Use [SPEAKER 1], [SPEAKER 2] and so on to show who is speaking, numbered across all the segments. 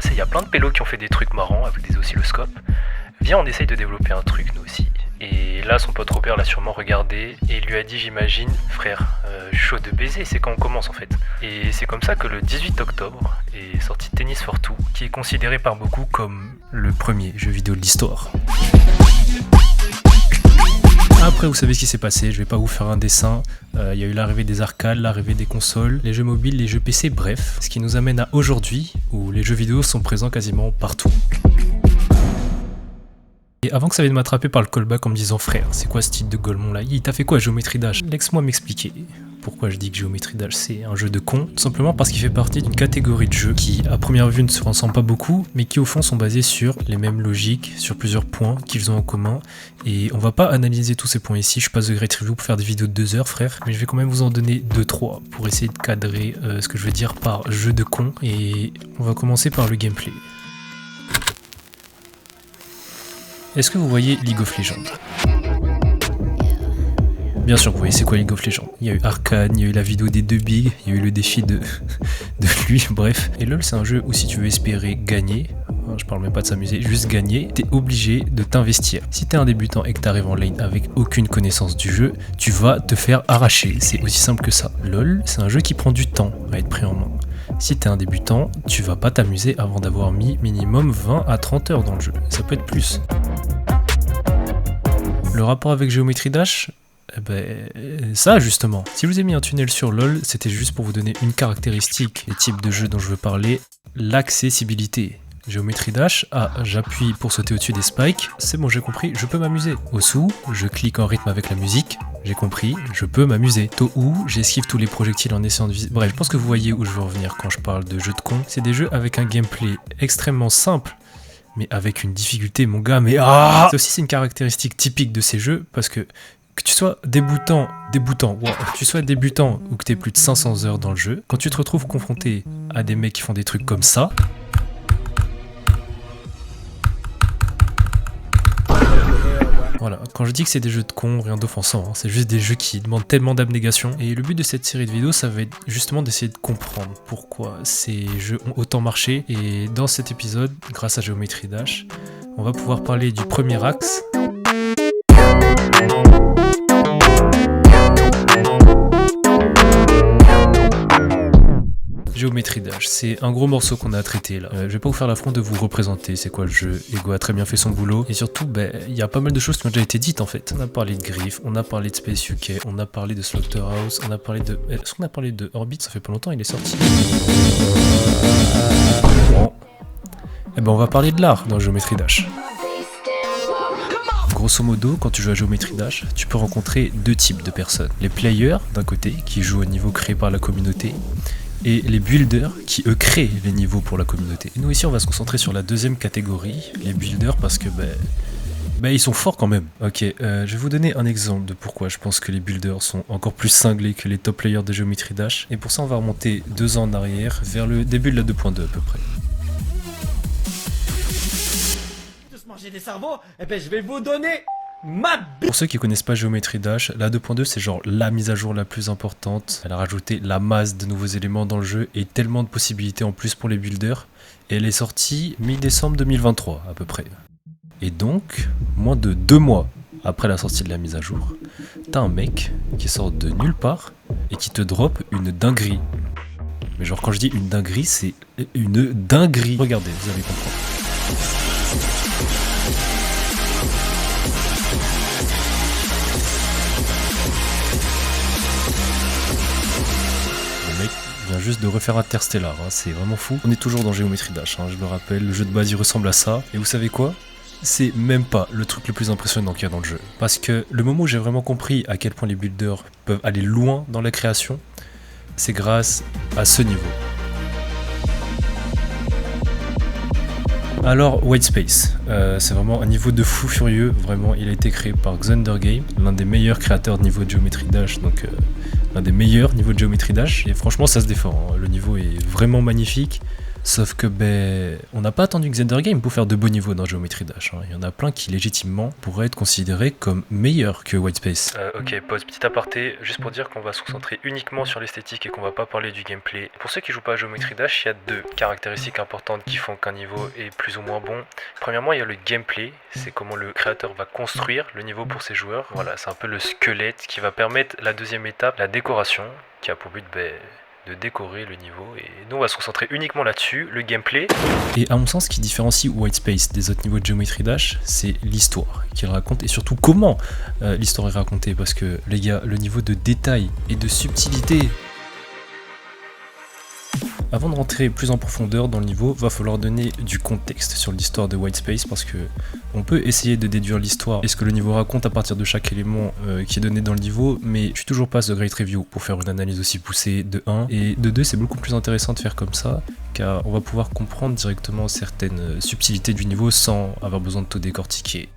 [SPEAKER 1] passé, il y a plein de pélos qui ont fait des trucs marrants avec des oscilloscopes. Viens, on essaye de développer un truc nous aussi. Et là, son pote Robert l'a sûrement regardé et il lui a dit, j'imagine, frère, chaud de baiser, c'est quand on commence en fait. Et c'est comme ça que le 18 octobre est sorti Tennis for Two, qui est considéré par beaucoup comme le premier jeu vidéo de l'histoire. Après, vous savez ce qui s'est passé, je vais pas vous faire un dessin. Il y a eu l'arrivée des arcades, l'arrivée des consoles, les jeux mobiles, les jeux PC, bref. Ce qui nous amène à aujourd'hui, où les jeux vidéo sont présents quasiment partout. Et avant que ça vienne m'attraper par le callback en me disant frère, c'est quoi ce titre de Golemont là? Il t'a fait quoi Géométrie Dash? Laisse-moi m'expliquer. Pourquoi je dis que Géométrie Dash c'est un jeu de con? Tout simplement parce qu'il fait partie d'une catégorie de jeux qui à première vue ne se ressemblent pas beaucoup, mais qui au fond sont basés sur les mêmes logiques, sur plusieurs points qu'ils ont en commun. Et on va pas analyser tous ces points ici, je suis pas The Great Review pour faire des vidéos de 2 heures frère, mais je vais quand même vous en donner 2-3 pour essayer de cadrer ce que je veux dire par jeu de con. Et on va commencer par le gameplay. Est-ce que vous voyez League of Legends? Bien sûr que vous voyez c'est quoi League of Legends. Il y a eu Arcane, il y a eu la vidéo des 2 bigs, il y a eu le défi de lui, bref. Et LoL c'est un jeu où si tu veux espérer gagner, je parle même pas de s'amuser, juste gagner, t'es obligé de t'investir. Si t'es un débutant et que t'arrives en lane avec aucune connaissance du jeu, tu vas te faire arracher, c'est aussi simple que ça. LoL c'est un jeu qui prend du temps à être pris en main. Si t'es un débutant, tu vas pas t'amuser avant d'avoir mis minimum 20 à 30 heures dans le jeu, ça peut être plus. Le rapport avec Géométrie Dash, ça justement. Si je vous ai mis un tunnel sur LoL, c'était juste pour vous donner une caractéristique des types de jeux dont je veux parler, l'accessibilité. Géométrie Dash, j'appuie pour sauter au-dessus des spikes, c'est bon j'ai compris, je peux m'amuser. Osu, je clique en rythme avec la musique, j'ai compris, je peux m'amuser. Tohu, j'esquive tous les projectiles en essayant de viser. Bref, je pense que vous voyez où je veux revenir quand je parle de jeux de con. C'est des jeux avec un gameplay extrêmement simple, mais avec une difficulté mon gars, mais ça aussi c'est une caractéristique typique de ces jeux, parce que tu sois débutant, tu sois débutant ou que tu aies plus de 500 heures dans le jeu, quand tu te retrouves confronté à des mecs qui font des trucs comme ça, voilà, quand je dis que c'est des jeux de cons, rien d'offensant, hein, c'est juste des jeux qui demandent tellement d'abnégation. Et le but de cette série de vidéos, ça va être justement d'essayer de comprendre pourquoi ces jeux ont autant marché. Et dans cet épisode, grâce à Géométrie Dash, on va pouvoir parler du premier axe. Géométrie Dash, c'est un gros morceau qu'on a à traiter là. Je vais pas vous faire l'affront de vous représenter c'est quoi le jeu. Ego a très bien fait son boulot. Et surtout, il y a pas mal de choses qui ont déjà été dites en fait. On a parlé de Griff, on a parlé de Space UK, on a parlé de Slaughterhouse, on a parlé de... Est-ce qu'on a parlé de Orbit? Ça fait pas longtemps, il est sorti. Bon. On va parler de l'art dans Géométrie Dash. Grosso modo, quand tu joues à Géométrie Dash, tu peux rencontrer 2 types de personnes. Les players, d'un côté, qui jouent au niveau créé par la communauté, et les builders qui eux créent les niveaux pour la communauté. Et nous ici on va se concentrer sur la deuxième catégorie, les builders, parce que ils sont forts quand même. Ok, je vais vous donner un exemple de pourquoi je pense que les builders sont encore plus cinglés que les top players de Géométrie Dash. Et pour ça on va remonter 2 ans en arrière, vers le début de la 2.2 à peu près.
[SPEAKER 2] Manger des cerveaux, je vais vous donner
[SPEAKER 1] Pour ceux qui connaissent pas Géométrie Dash, la 2.2 c'est genre la mise à jour la plus importante. Elle a rajouté la masse de nouveaux éléments dans le jeu et tellement de possibilités en plus pour les builders. Et elle est sortie mi-décembre 2023 à peu près. Et donc, moins de 2 mois après la sortie de la mise à jour, t'as un mec qui sort de nulle part et qui te drop une dinguerie. Mais genre quand je dis une dinguerie, c'est une dinguerie. Regardez, vous allez comprendre. Juste de refaire Interstellar, hein, c'est vraiment fou. On est toujours dans Géométrie Dash, hein, je le rappelle, le jeu de base il ressemble à ça. Et vous savez quoi? C'est même pas le truc le plus impressionnant qu'il y a dans le jeu. Parce que le moment où j'ai vraiment compris à quel point les builders peuvent aller loin dans la création, c'est grâce à ce niveau. Alors, White Space, c'est vraiment un niveau de fou furieux, vraiment, il a été créé par Xunder Game, l'un des meilleurs créateurs de niveau de Géométrie Dash, donc l'un des meilleurs niveaux de Géométrie Dash, et franchement ça se défend, hein. Le niveau est vraiment magnifique, Sauf que on n'a pas attendu Xander Game pour faire de beaux niveaux dans Geometry Dash. Il y en a plein qui légitimement pourraient être considérés comme meilleurs que White Space. Ok, pause, petit aparté, juste pour dire qu'on va se concentrer uniquement sur l'esthétique et qu'on va pas parler du gameplay. Pour ceux qui jouent pas à Geometry Dash, il y a deux caractéristiques importantes qui font qu'un niveau est plus ou moins bon. Premièrement, il y a le gameplay, c'est comment le créateur va construire le niveau pour ses joueurs. Voilà, c'est un peu le squelette qui va permettre la deuxième étape, la décoration, qui a pour but de décorer le niveau, et nous on va se concentrer uniquement là-dessus, le gameplay. Et à mon sens, ce qui différencie White Space des autres niveaux de Geometry Dash, c'est l'histoire qu'il raconte et surtout comment l'histoire est racontée, parce que les gars, le niveau de détail et de subtilité. Avant de rentrer plus en profondeur dans le niveau, va falloir donner du contexte sur l'histoire de White Space, parce que on peut essayer de déduire l'histoire et ce que le niveau raconte à partir de chaque élément qui est donné dans le niveau, mais je suis toujours pas The Great Review pour faire une analyse aussi poussée de 1, et de 2 c'est beaucoup plus intéressant de faire comme ça, car on va pouvoir comprendre directement certaines subtilités du niveau sans avoir besoin de tout décortiquer.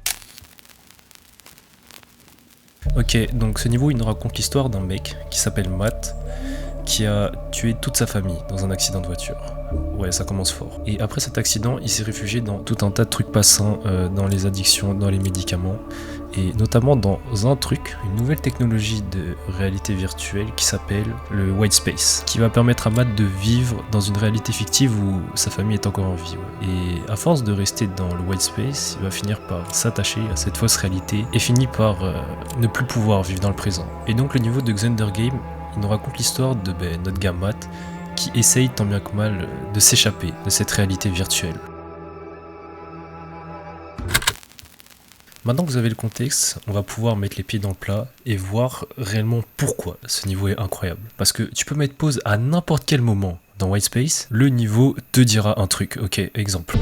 [SPEAKER 1] Ok, donc ce niveau il nous raconte l'histoire d'un mec qui s'appelle Matt, qui a tué toute sa famille dans un accident de voiture. Ouais, ça commence fort. Et après cet accident, il s'est réfugié dans tout un tas de trucs pas sains, dans les addictions, dans les médicaments, et notamment dans un truc, une nouvelle technologie de réalité virtuelle qui s'appelle le White Space, qui va permettre à Matt de vivre dans une réalité fictive où sa famille est encore en vie. Ouais. Et à force de rester dans le White Space, il va finir par s'attacher à cette fausse réalité et finit par ne plus pouvoir vivre dans le présent. Et donc le niveau de Xander Game, il nous raconte l'histoire de notre gars Matt qui essaye tant bien que mal de s'échapper de cette réalité virtuelle. Maintenant que vous avez le contexte, on va pouvoir mettre les pieds dans le plat et voir réellement pourquoi ce niveau est incroyable. Parce que tu peux mettre pause à n'importe quel moment dans White Space, le niveau te dira un truc. Ok, exemple.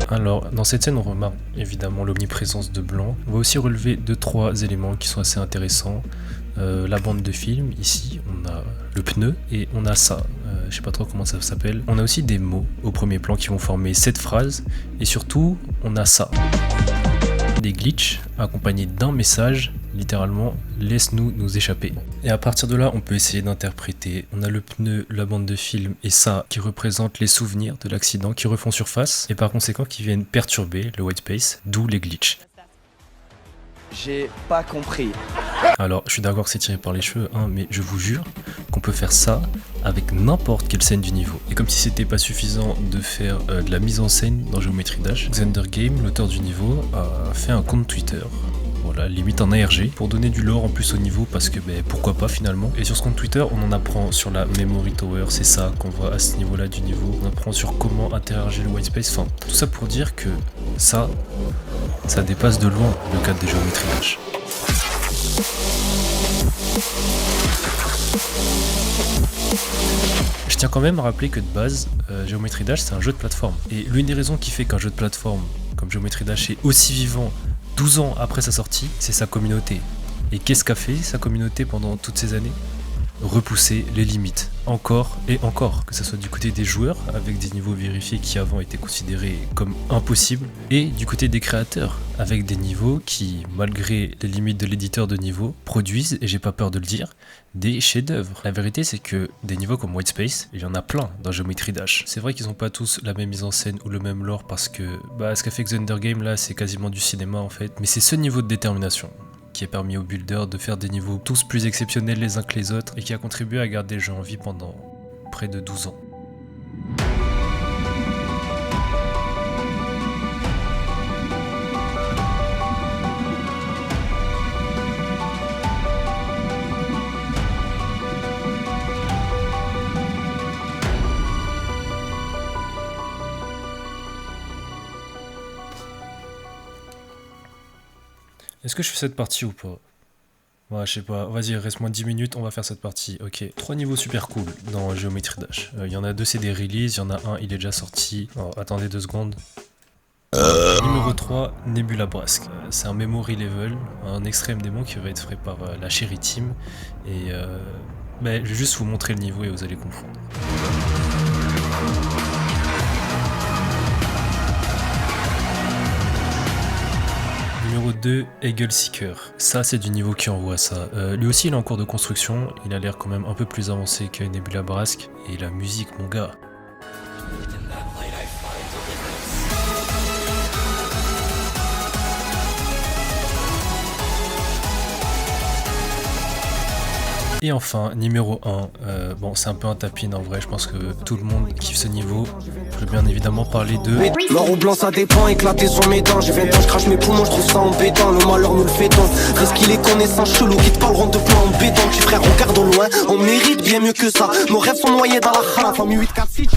[SPEAKER 1] Alors, dans cette scène, on remarque évidemment l'omniprésence de blanc. On va aussi relever 2-3 éléments qui sont assez intéressants. La bande de film, ici, on a le pneu et on a ça. Je sais pas trop comment ça s'appelle. On a aussi des mots au premier plan qui vont former cette phrase. Et surtout, on a ça. Des glitches accompagnés d'un message, littéralement, laisse-nous nous échapper. Et à partir de là, on peut essayer d'interpréter. On a le pneu, la bande de film et ça qui représente les souvenirs de l'accident qui refont surface et par conséquent qui viennent perturber le white space, d'où les glitches.
[SPEAKER 3] J'ai pas compris.
[SPEAKER 1] Alors, je suis d'accord que c'est tiré par les cheveux, hein, mais je vous jure qu'on peut faire ça avec n'importe quelle scène du niveau. Et comme si c'était pas suffisant de faire de la mise en scène dans Geometry Dash, Xander Game, l'auteur du niveau, a fait un compte Twitter. Voilà, limite un ARG, pour donner du lore en plus au niveau, parce que pourquoi pas finalement. Et sur ce compte Twitter, on en apprend sur la Memory Tower, c'est ça qu'on voit à ce niveau-là du niveau. On apprend sur comment interagir le white space, enfin, tout ça pour dire que ça dépasse de loin le cadre des Geometry Dash. Je tiens quand même à rappeler que de base, Geometry Dash c'est un jeu de plateforme. Et l'une des raisons qui fait qu'un jeu de plateforme comme Geometry Dash est aussi vivant 12 ans après sa sortie, c'est sa communauté. Et qu'est-ce qu'a fait sa communauté pendant toutes ces années ? Repousser les limites, encore et encore, que ce soit du côté des joueurs, avec des niveaux vérifiés qui avant étaient considérés comme impossibles, et du côté des créateurs, avec des niveaux qui, malgré les limites de l'éditeur de niveau, produisent, et j'ai pas peur de le dire, des chefs-d'œuvre. La vérité c'est que des niveaux comme White Space, il y en a plein dans Geometry Dash. C'est vrai qu'ils ont pas tous la même mise en scène ou le même lore parce que ce qu'a fait Xander Game là c'est quasiment du cinéma en fait, mais c'est ce niveau de détermination qui a permis aux builders de faire des niveaux tous plus exceptionnels les uns que les autres et qui a contribué à garder le jeu en vie pendant près de 12 ans. Est-ce que je fais cette partie ou pas ? Ouais, je sais pas. Vas-y, reste moins de 10 minutes, on va faire cette partie. Ok. 3 niveaux super cool dans Geometry Dash. Il y en a 2, c'est des releases. Il y en a un, il est déjà sorti. Oh, attendez 2 secondes. Numéro 3, Nebula Brask. C'est un memory level, un extrême démon qui va être fait par la Cherry Team. Et je vais juste vous montrer le niveau et vous allez comprendre. Numéro 2, Eagle Seeker. Ça, c'est du niveau qui envoie ça. Lui aussi, il est en cours de construction. Il a l'air quand même un peu plus avancé que Nebula Brask. Et la musique, mon gars. Et enfin, numéro 1, bon c'est un peu un tapin en vrai, je pense que tout le monde kiffe ce niveau. Je veux bien évidemment parler de...
[SPEAKER 4] Noir ou blanc ça dépend, éclaté sur mes dents. J'ai 20 ans, je crache mes poumons, je trouve ça embêtant. Le malheur nous le fait donc. Reste qu'il est connaissance chelou qui te parleront de plans en béton. Petit frère, regarde au loin, on mérite bien mieux que ça. Nos rêves sont noyés dans la rame. Famille 8, 4, 6,